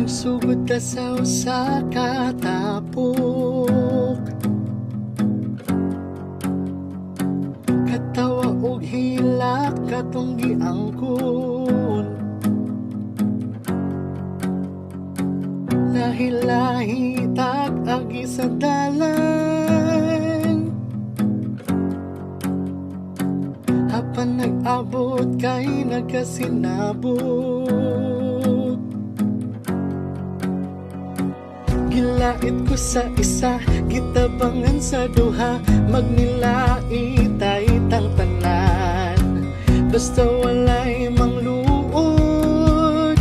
Sugod ka sa usa ka tapok, katawa og hilak katong giangkon. Lahi-lahi tag-agi sa dalan, apan nag-abot kay nagkasinabot. Gilait ko sa isa, gitabangan sa duha, magnilait ay tang tanan. Basta walay mangluod,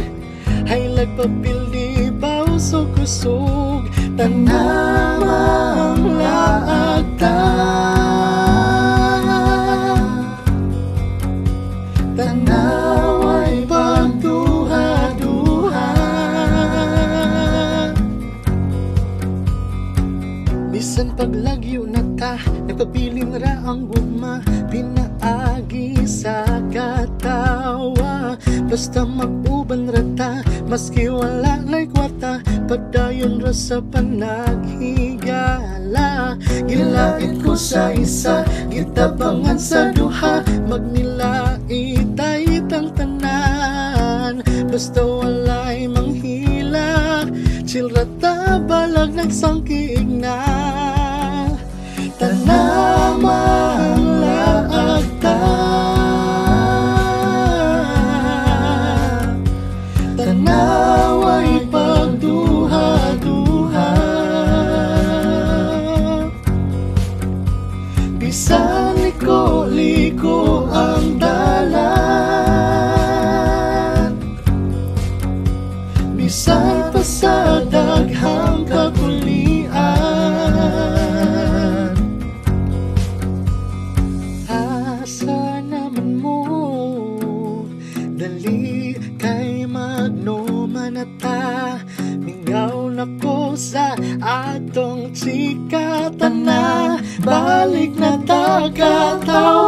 hay lagpapildi baw so kusog, tanamang laagta, tanaway pagduha-duha. Bisan paglagyo na ta, nagpabilin ra ang gugma, pinaagi sa katawa. Basta mag-uban ra ta, maski wala na'y kwarta, pagdayon ra sa panaghigala. Gilait ko sa isa, gitabangan sa duha, magnilait ay tang tanan. Basta walay manghilak, chill ra ta balag nagsangkiig na, tanamang laagta, tanaway pagduha-duha. Bisan liko-liko ang dalan, bisan pa sa daghang kakulian. Asa naman mo, dali kay magnoma na ta, mingaw na ko sa atong chikatan na, balik na ta katawa.